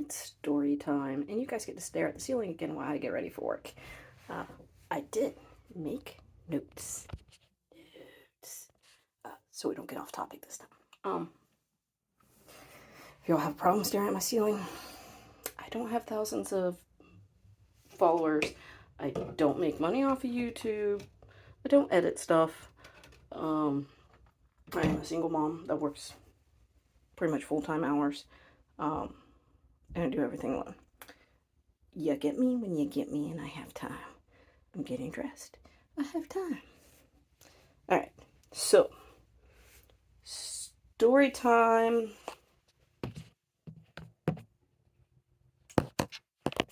It's story time, and you guys get to stare at the ceiling again while I get ready for work. Uh, I did make notes. Notes. So we don't get off topic this time. If y'all have a problem staring at my ceiling, I don't have thousands of followers. I don't make money off of YouTube. I don't edit stuff. I am a single mom that works pretty much full-time hours. And I do everything alone. You get me when you get me, and I have time. I'm getting dressed. I have time. Alright, so story time.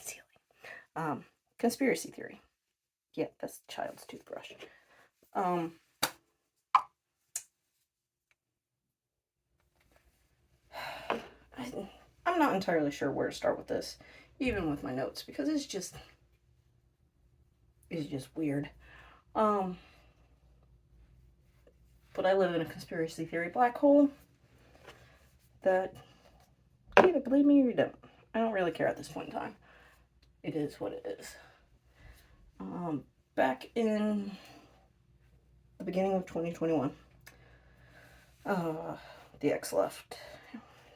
Ceiling. Conspiracy theory. Yeah, that's the child's toothbrush. I'm not entirely sure where to start with this, even with my notes, because it's just weird. But I live in a conspiracy theory black hole that you either believe me or you don't. I don't really care at this point in time. It is what it is. Back in the beginning of 2021, the ex left.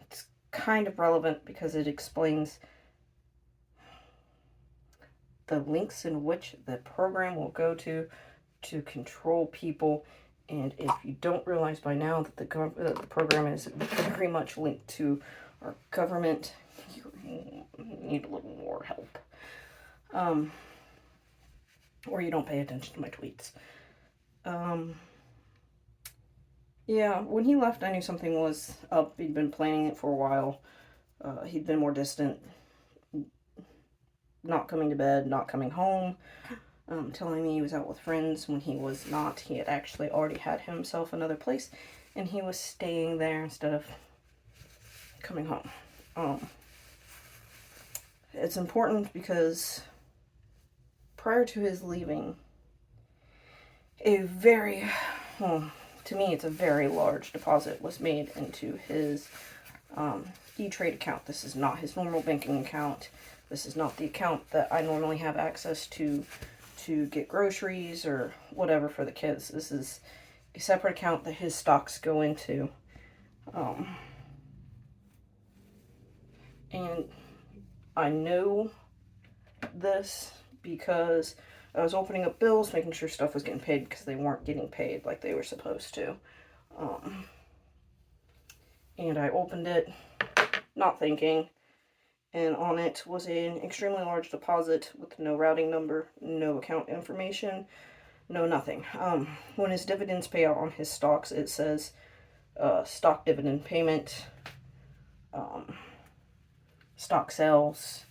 It's kind of relevant because it explains the links in which the program will go to control people. And if you don't realize by now that the program is very much linked to our government, you need a little more help. Or you don't pay attention to my tweets. Yeah, when he left, I knew something was up. He'd been planning it for a while. He'd been more distant, not coming to bed, not coming home, telling me he was out with friends when he was not. He had actually already had himself another place, and he was staying there instead of coming home. It's important because prior to his leaving, to me, it's a very large deposit was made into his E-Trade account. This is not his normal banking account. This is not the account that I normally have access to get groceries or whatever for the kids. This is a separate account that his stocks go into. And I know this because I was opening up bills, making sure stuff was getting paid because they weren't getting paid like they were supposed to. And I opened it, not thinking, and on it was an extremely large deposit with no routing number, no account information, no nothing. When his dividends pay out on his stocks, it says stock dividend payment, stock sales.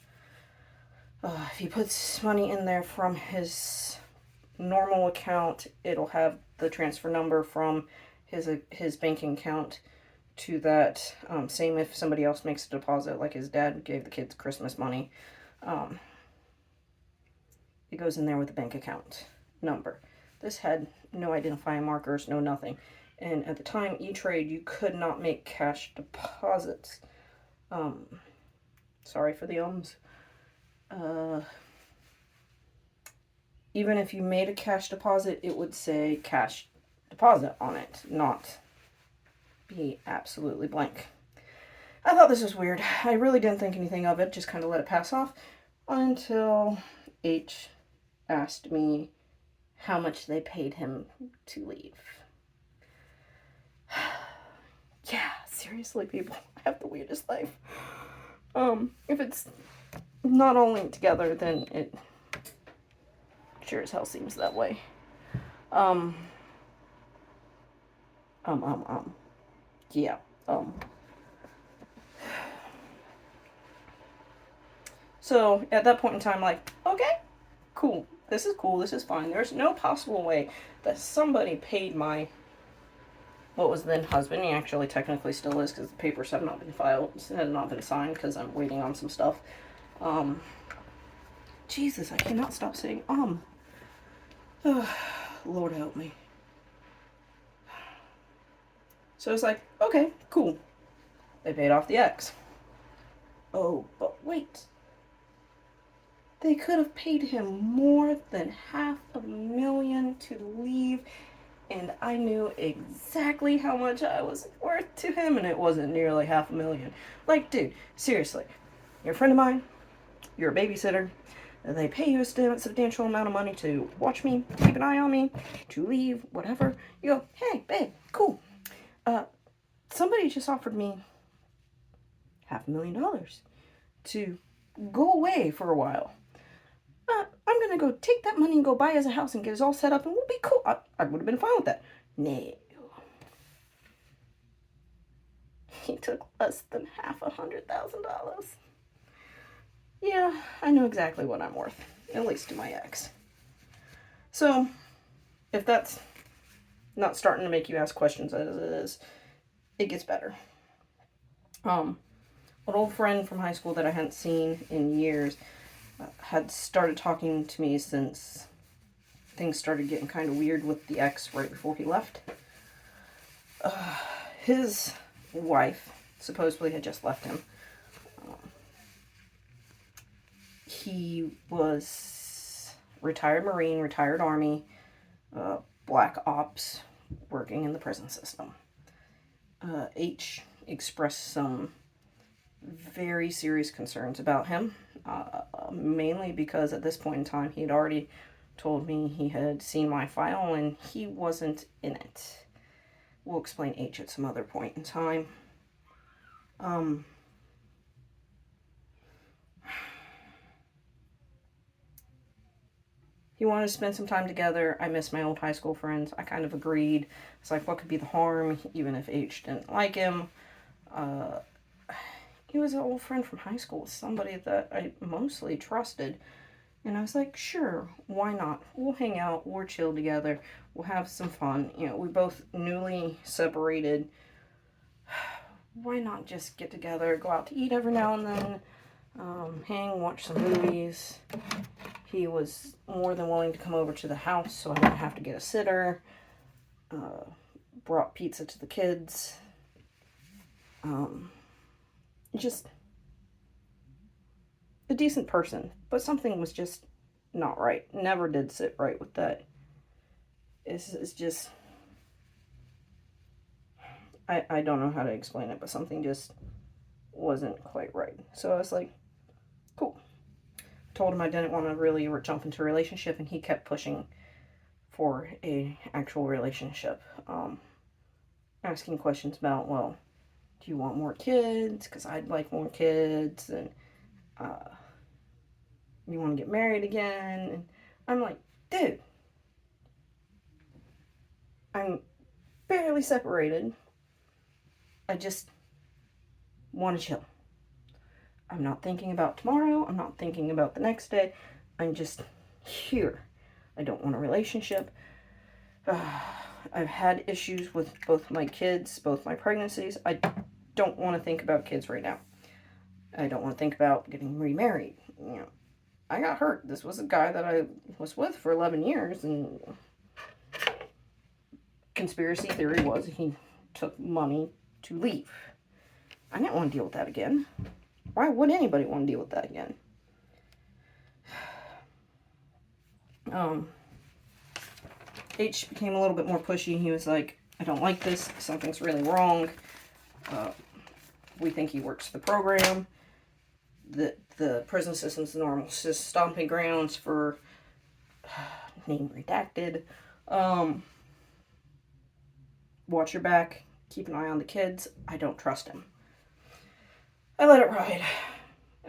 If he puts money in there from his normal account, it'll have the transfer number from his banking account to that. Same if somebody else makes a deposit, like his dad gave the kids Christmas money. It goes in there with the bank account number. This had no identifying markers, no nothing. And at the time, E-Trade, you could not make cash deposits. Sorry for the ums. Even if you made a cash deposit, it would say cash deposit on it, not be absolutely blank. I thought this was weird. I really didn't think anything of it, just kind of let it pass off until H asked me how much they paid him to leave. Yeah, seriously, people, I have the weirdest life. If it's not all linked together, then it sure as hell seems that way. Yeah. So at that point in time, like, okay, cool, this is fine. There's no possible way that somebody paid my, what was then husband, he actually technically still is because the papers have not been filed, have not been signed because I'm waiting on some stuff. Jesus, I cannot stop saying, Lord help me. So it's like, okay, cool. They paid off the ex. Oh, but wait. They could have paid him more than $500,000 to leave, and I knew exactly how much I was worth to him, and it wasn't nearly $500,000. Like, dude, seriously, you're a friend of mine, you're a babysitter, and they pay you a substantial amount of money to watch me, keep an eye on me, to leave, whatever. You go, hey, babe, cool. Somebody just offered me $500,000 to go away for a while. I'm gonna go take that money and go buy us a house and get us all set up and we'll be cool. I would have been fine with that. No. He took less than $500,000. Yeah, I know exactly what I'm worth, at least to my ex. So, if that's not starting to make you ask questions as it is, it gets better. An old friend from high school that I hadn't seen in years had started talking to me since things started getting kind of weird with the ex right before he left. His wife supposedly had just left him. He was retired Marine, retired Army, black ops, working in the prison system. H expressed some very serious concerns about him, mainly because at this point in time he had already told me he had seen my file and he wasn't in it. We'll explain H at some other point in time. He wanted to spend some time together. I miss my old high school friends. I kind of agreed. It's like, what could be the harm, even if H didn't like him? He was an old friend from high school, somebody that I mostly trusted. And I was like, sure, why not? We'll hang out, we'll chill together, we'll have some fun. You know, we both newly separated. Why not just get together, go out to eat every now and then, hang, watch some movies. He was more than willing to come over to the house so I didn't have to get a sitter. Brought pizza to the kids. Just a decent person, but something was just not right. Never did sit right with that. It's just, I don't know how to explain it, but something just wasn't quite right. So I was like, cool. Told him I didn't want to really jump into a relationship, and he kept pushing for a actual relationship. Asking questions about, well, do you want more kids? Because I'd like more kids, and you want to get married again? And I'm like, dude, I'm barely separated. I just want to chill. I'm not thinking about tomorrow. I'm not thinking about the next day. I'm just here. I don't want a relationship. I've had issues with both my kids, both my pregnancies. I don't want to think about kids right now. I don't want to think about getting remarried. You know, I got hurt. This was a guy that I was with for 11 years, and conspiracy theory was he took money to leave. I didn't want to deal with that again. Why would anybody want to deal with that again? H became a little bit more pushy. He was like, I don't like this. Something's really wrong. We think he works the program. The prison system's the normal stomping grounds for name redacted. Watch your back. Keep an eye on the kids. I don't trust him. I let it ride.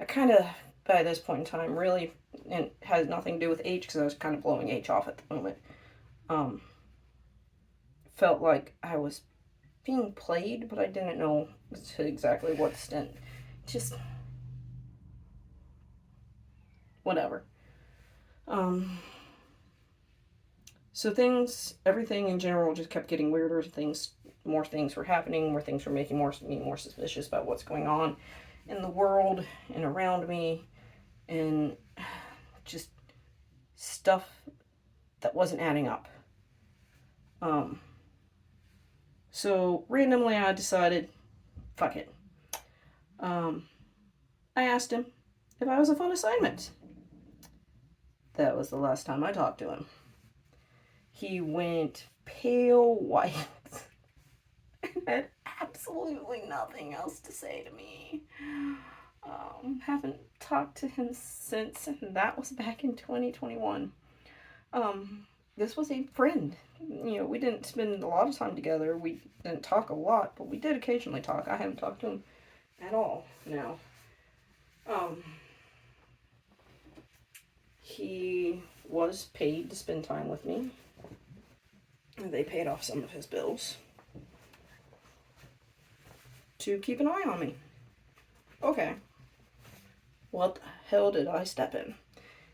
I kind of, by this point in time, really, and it has nothing to do with H because I was kind of blowing H off at the moment. Felt like I was being played, but I didn't know to exactly what extent. Just whatever. So everything in general just kept getting weirder. More things were happening, more things were making me more suspicious about what's going on in the world and around me, and just stuff that wasn't adding up. So randomly I decided, fuck it. I asked him, if I was a fun assignment. That was the last time I talked to him. He went pale white and had absolutely nothing else to say to me. Haven't talked to him since, and that was back in 2021. This was a friend. You know, we didn't spend a lot of time together. We didn't talk a lot, but we did occasionally talk. I haven't talked to him at all now. He was paid to spend time with me. They paid off some of his bills to keep an eye on me. Okay. What the hell did I step in?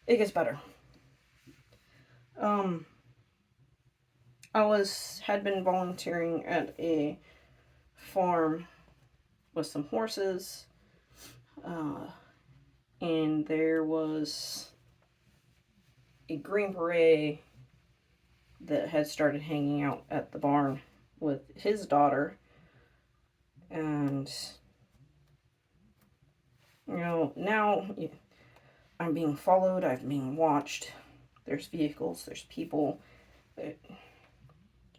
It gets better. I had been volunteering at a farm with some horses, and there was a Green Beret that had started hanging out at the barn with his daughter, and you know, now I'm being followed, I'm being watched. There's vehicles, there's people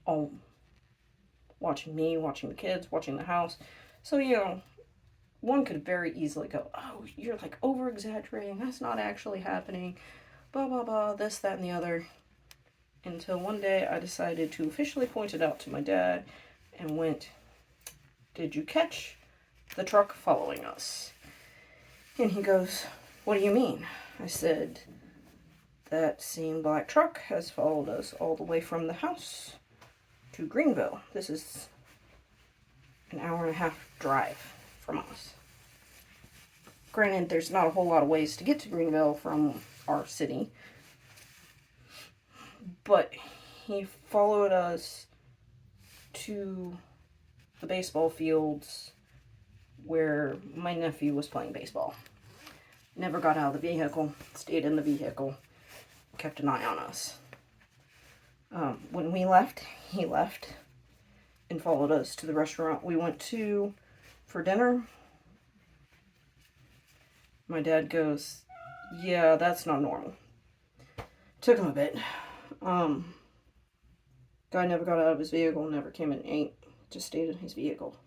all watching me, watching the kids, watching the house. So, you know, one could very easily go, oh, you're like over exaggerating, that's not actually happening, blah, blah, blah, this, that, and the other. Until one day I decided to officially point it out to my dad and went, did you catch the truck following us? And he goes, what do you mean? I said, that same black truck has followed us all the way from the house to Greenville. This is an hour and a half drive from us. Granted, there's not a whole lot of ways to get to Greenville from our city, but he followed us to the baseball fields where my nephew was playing baseball. Never got out of the vehicle, stayed in the vehicle, kept an eye on us. When we left, he left and followed us to the restaurant we went to for dinner. My dad goes, yeah, that's not normal. Took him a bit. Guy never got out of his vehicle, never came and ate, just stayed in his vehicle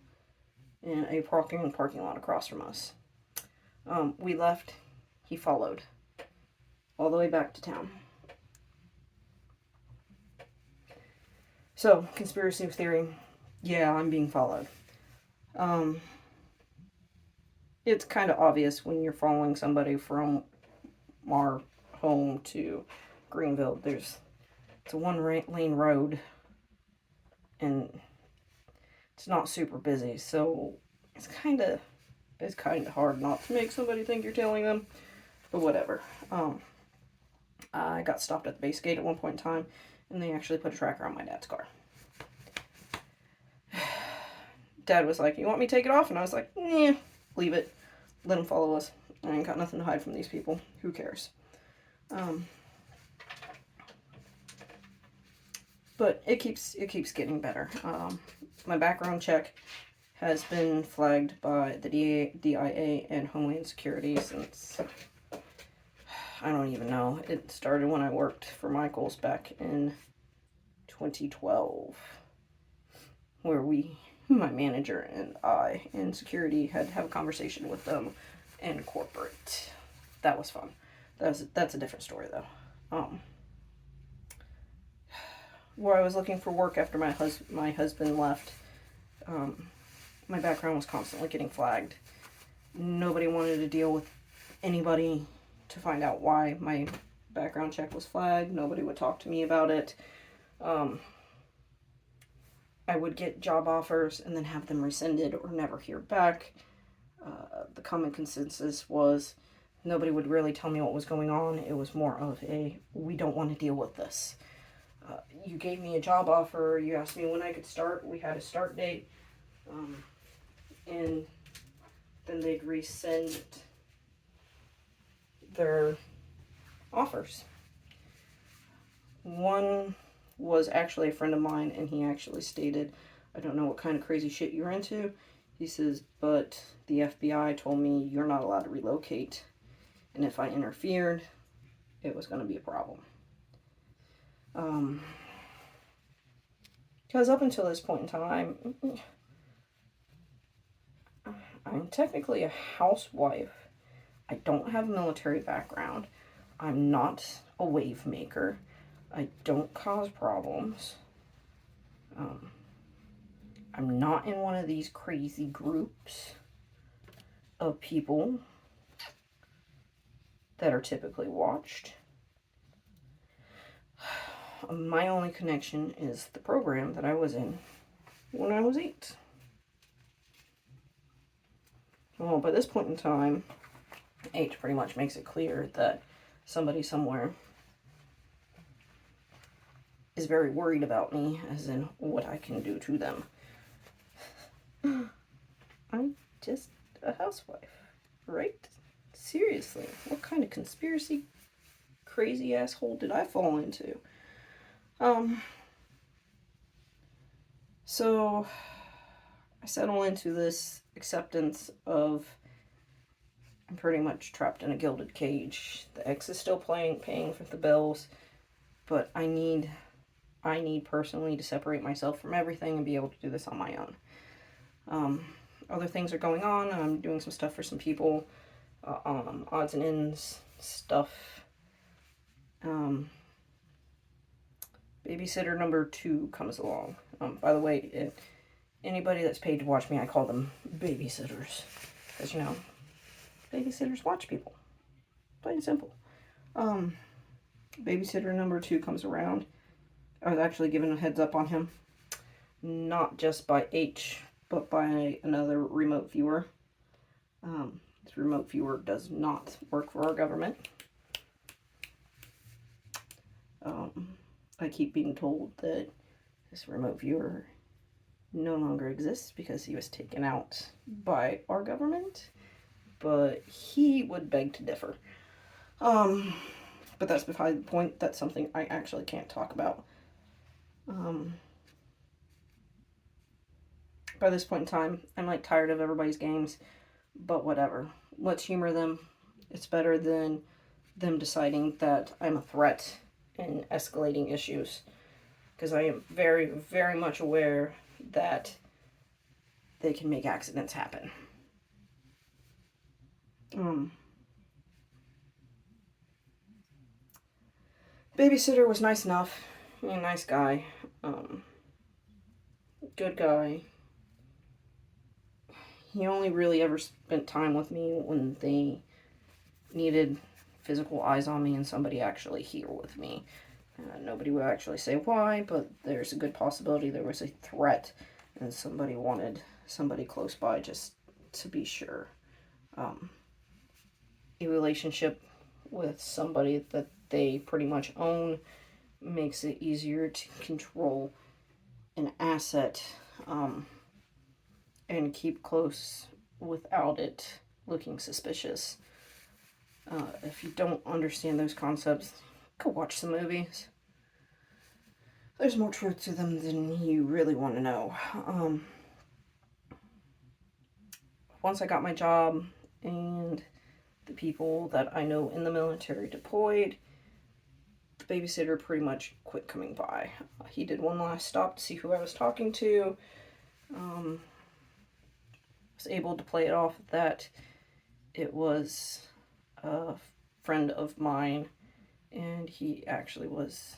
in a parking lot across from us. We left, he followed all the way back to town. So, conspiracy theory, yeah, I'm being followed. It's kind of obvious when you're following somebody from our home to Greenville. It's a one-lane road, and it's not super busy, so it's kind of hard not to make somebody think you're tailing them, but whatever. I got stopped at the base gate at one point in time, and they actually put a tracker on my dad's car. Dad was like, you want me to take it off? And I was like, nah, leave it. Let them follow us. I ain't got nothing to hide from these people. Who cares? But it keeps getting better. My background check has been flagged by the DIA and Homeland Security since, I don't even know. It started when I worked for Michaels back in 2012, where my manager and I in security had to have a conversation with them in corporate. That was fun. That's a different story though. Where I was looking for work after my husband left, my background was constantly getting flagged. Nobody wanted to deal with anybody to find out why my background check was flagged. Nobody would talk to me about it. I would get job offers and then have them rescinded or never hear back. The common consensus was nobody would really tell me what was going on. It was more of we don't want to deal with this. You gave me a job offer, you asked me when I could start, we had a start date, and then they'd rescind their offers. One was actually a friend of mine, and he actually stated, I don't know what kind of crazy shit you're into. He says, but the FBI told me you're not allowed to relocate And if I interfered, it was going to be a problem. Because up until this point in time, I'm technically a housewife. I don't have a military background. I'm not a wave maker. I don't cause problems. I'm not in one of these crazy groups of people that are typically watched. My only connection is the program that I was in when I was 8. Well, by this point in time, 8 pretty much makes it clear that somebody somewhere is very worried about me, as in what I can do to them. I'm just a housewife, right? Seriously, what kind of conspiracy crazy asshole did I fall into? So I settle into this acceptance of I'm pretty much trapped in a gilded cage. The ex is still paying for the bills, but I need personally to separate myself from everything and be able to do this on my own. Other things are going on. I'm doing some stuff for some people, odds and ends stuff. Babysitter number 2 comes along. By the way, anybody that's paid to watch me, I call them babysitters. Because, you know, babysitters watch people. Plain and simple. Babysitter number 2 comes around. I was actually given a heads up on him. Not just by H, but by another remote viewer. This remote viewer does not work for our government. I keep being told that this remote viewer no longer exists because he was taken out by our government, but he would beg to differ. But that's beside the point. That's something I actually can't talk about. By this point in time, I'm like tired of everybody's games, but whatever. Let's humor them. It's better than them deciding that I'm a threat and escalating issues, because I am very, very much aware that they can make accidents happen. Babysitter was nice enough. Nice guy. Good guy. He only really ever spent time with me when they needed physical eyes on me and somebody actually here with me. Nobody would actually say why, but there's a good possibility there was a threat and somebody wanted somebody close by just to be sure. A relationship with somebody that they pretty much own makes it easier to control an asset and keep close without it looking suspicious. If you don't understand those concepts, go watch some movies. There's more truth to them than you really want to know. Once I got my job and the people that I know in the military deployed, the babysitter pretty much quit coming by. He did one last stop to see who I was talking to. Was able to play it off that it was a friend of mine, and he actually was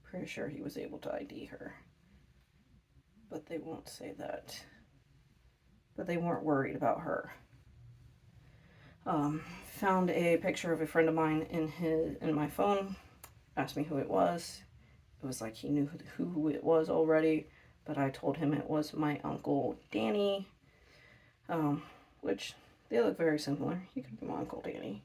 pretty sure he was able to ID her. But they won't say that. But they weren't worried about her. Found a picture of a friend of mine in my phone. Asked me who it was. It was like he knew who it was already, but I told him it was my uncle Danny. Which they look very similar. He could be my Uncle Danny.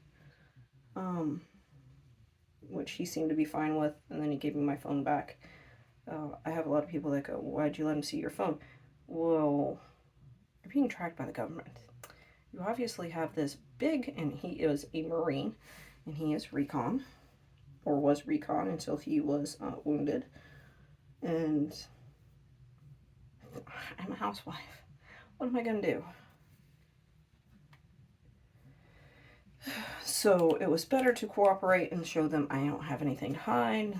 Which he seemed to be fine with, and then he gave me my phone back. I have a lot of people that go, "Why'd you let him see your phone?" Well, you're being tracked by the government. You obviously have this big, and he is a Marine, and he is recon, or was recon until he was wounded. And I'm a housewife. What am I gonna do? So it was better to cooperate and show them I don't have anything to hide.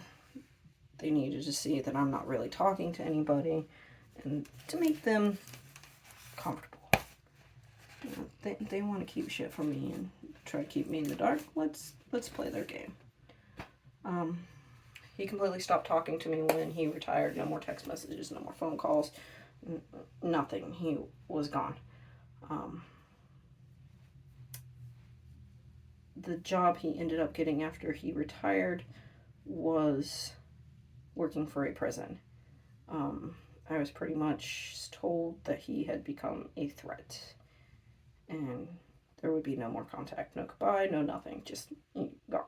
They needed to see that I'm not really talking to anybody, and to make them comfortable. You know, they want to keep shit from me and try to keep me in the dark. Let's play their game. He completely stopped talking to me when he retired. No more text messages, no more phone calls, nothing. He was gone. The job he ended up getting after he retired was working for a prison. I was pretty much told that he had become a threat, and there would be no more contact, no goodbye, no nothing, just gone.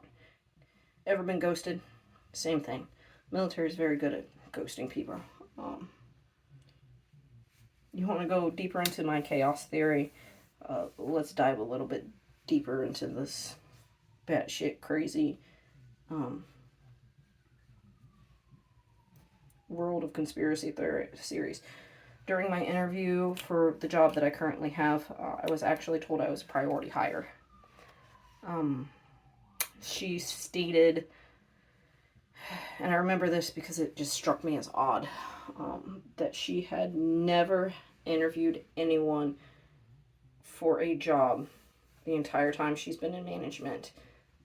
Ever been ghosted? Same thing. Military is very good at ghosting people. You want to go deeper into my chaos theory? Let's dive a little bit deeper into this batshit crazy world of conspiracy theory series. During my interview for the job that I currently have, I was actually told I was a priority hire. She stated, and I remember this because it just struck me as odd, that she had never interviewed anyone for a job the entire time she's been in management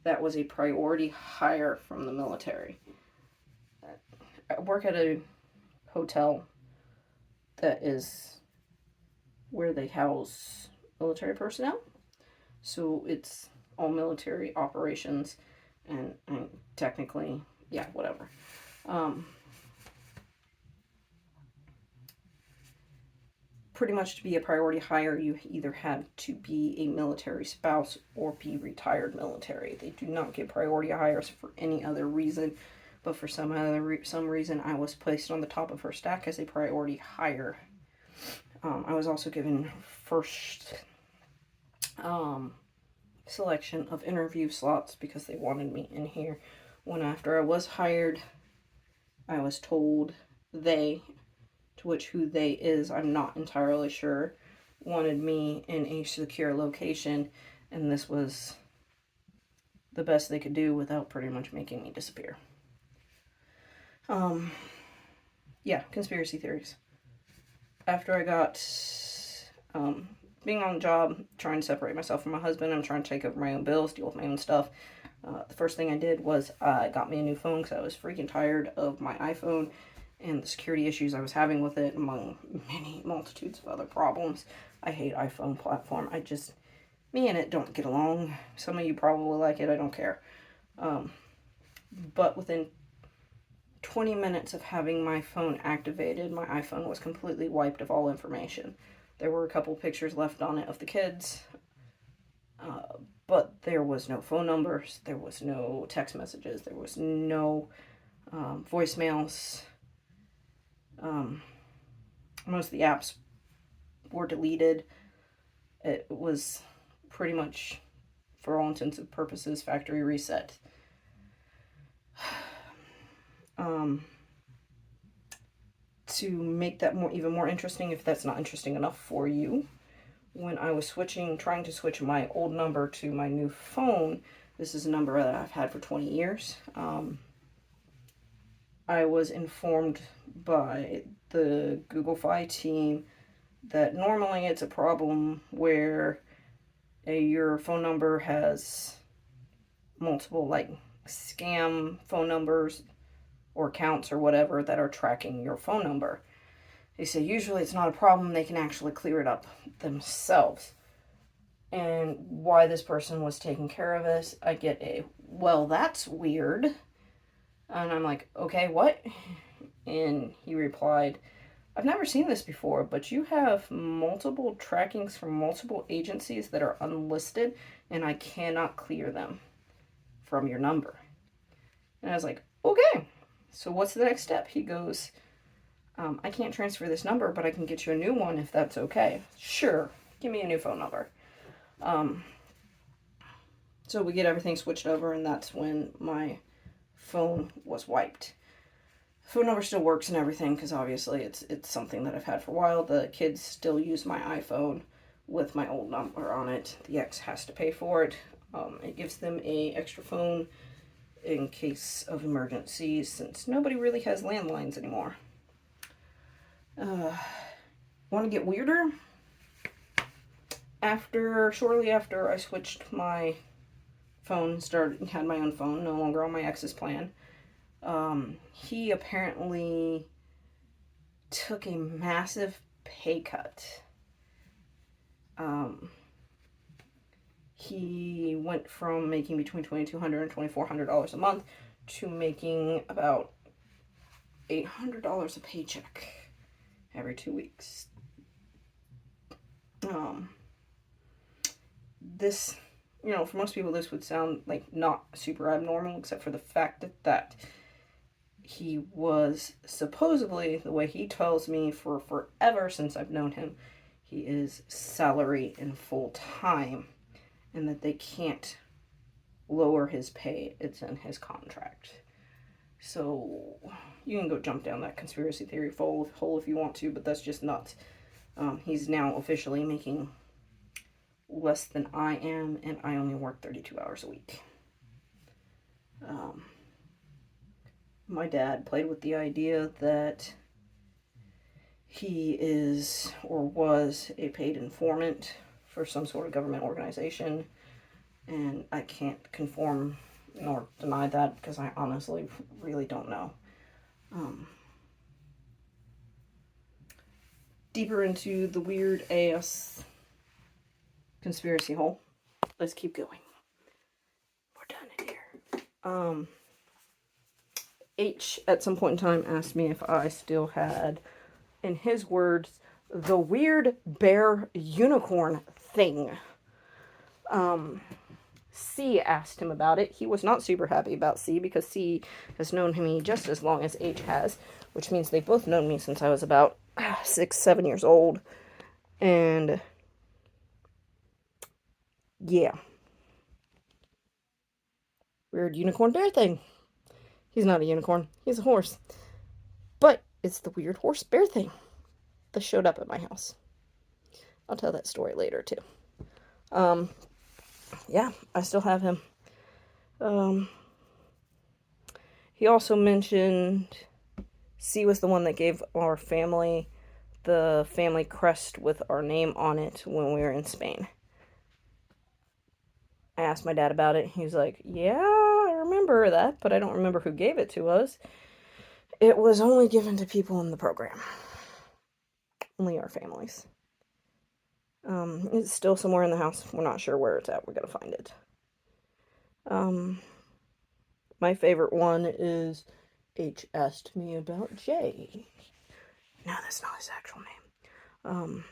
that was a priority hire from the military. I work at a hotel that is where they house military personnel. So it's all military operations, and technically, yeah, whatever. Pretty much to be a priority hire, you either had to be a military spouse or be retired military. They do not get priority hires for any other reason, but for some reason, I was placed on the top of her stack as a priority hire. I was also given first selection of interview slots because they wanted me in here. When after I was hired, I was told they, to which who they is, I'm not entirely sure, wanted me in a secure location, and this was the best they could do without pretty much making me disappear. Yeah, conspiracy theories. After I got, being on the job, trying to separate myself from my husband, I'm trying to take over my own bills, deal with my own stuff. The first thing I did was I got me a new phone because I was freaking tired of my iPhone and the security issues I was having with it, among many multitudes of other problems. I hate iPhone platform. Me and it don't get along. Some of you probably like it. I don't care. But within 20 minutes of having my phone activated, my iPhone was completely wiped of all information. There were a couple pictures left on it of the kids, but there was no phone numbers, there was no text messages, there was no voicemails. Most of the apps were deleted. It was pretty much, for all intents and purposes, factory reset. To make that even more interesting, if that's not interesting enough for you, when I was trying to switch my old number to my new phone, this is a number that I've had for 20 years, I was informed by the Google Fi team that normally it's a problem where your phone number has multiple, like, scam phone numbers or accounts or whatever that are tracking your phone number. They say usually it's not a problem, they can actually clear it up themselves. And why this person was taking care of this, I get well, that's weird. And I'm like, okay, what? And he replied, I've never seen this before, but you have multiple trackings from multiple agencies that are unlisted, and I cannot clear them from your number. And I was like, okay, so what's the next step? He goes, I can't transfer this number, but I can get you a new one if that's okay. Sure, give me a new phone number. So we get everything switched over, and that's when my phone was wiped. The phone number still works and everything, because obviously it's something that I've had for a while. The kids still use my iPhone with my old number on it. The ex has to pay for it. It gives them a extra phone in case of emergencies, since nobody really has landlines anymore. Want to get weirder? Shortly after I switched my phone, had my own phone, no longer on my ex's plan, he apparently took a massive pay cut. He went from making between $2,200 and $2,400 a month to making about $800 a paycheck every 2 weeks. This, for most people, this would sound like not super abnormal, except for the fact that he was supposedly, the way he tells me, for forever since I've known him, he is salary and full time, and that they can't lower his pay. It's in his contract. So you can go jump down that conspiracy theory hole if you want to, but that's just nuts. He's now officially making less than I am, and I only work 32 hours a week. My dad played with the idea that he is or was a paid informant for some sort of government organization, and I can't confirm nor deny that because I honestly really don't know. Deeper into the weird ass conspiracy hole. Let's keep going. We're done in here. H at some point in time asked me if I still had, in his words, the weird bear unicorn thing. C asked him about it. He was not super happy about C because C has known me just as long as H has, which means they've both known me since I was about 6-7 years old. And yeah. Weird unicorn bear thing. He's not a unicorn. He's a horse. But it's the weird horse bear thing that showed up at my house. I'll tell that story later, too. Yeah, I still have him. He also mentioned C was the one that gave our family the family crest with our name on it when we were in Spain. I asked my dad about it. He was like, yeah, I remember that, but I don't remember who gave it to us. It was only given to people in the program. Only our families. It's still somewhere in the house. We're not sure where it's at. We're gonna find it. My favorite one is H asked me about J. No, that's not his actual name.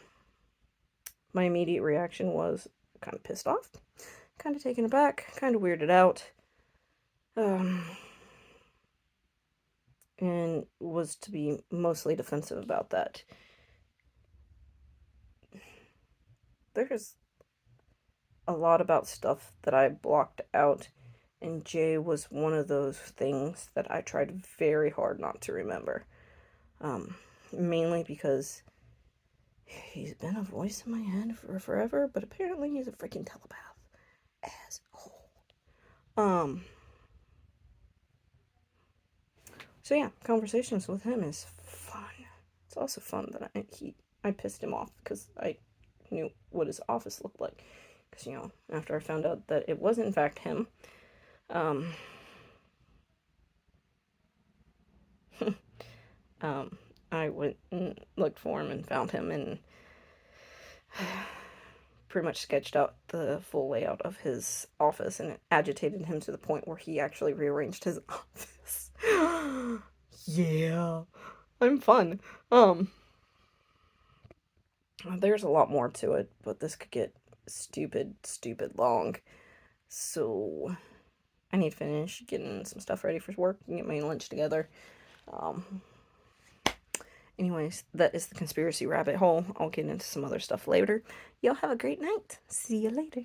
My immediate reaction was kind of pissed off, kind of taken aback, kind of weirded out, and was to be mostly defensive about that. There's a lot about stuff that I blocked out, and Jay was one of those things that I tried very hard not to remember. Mainly because he's been a voice in my head for forever, but apparently he's a freaking telepath. Asshole. So yeah, conversations with him is fun. It's also fun that I pissed him off because I knew what his office looked like. Because, after I found out that it was in fact him, I went and looked for him and found him and pretty much sketched out the full layout of his office, and it agitated him to the point where he actually rearranged his office. Yeah, I'm fun. There's a lot more to it, but this could get stupid long. So I need to finish getting some stuff ready for work and get my lunch together. Anyways, that is the conspiracy rabbit hole. I'll get into some other stuff later. Y'all have a great night. See you later.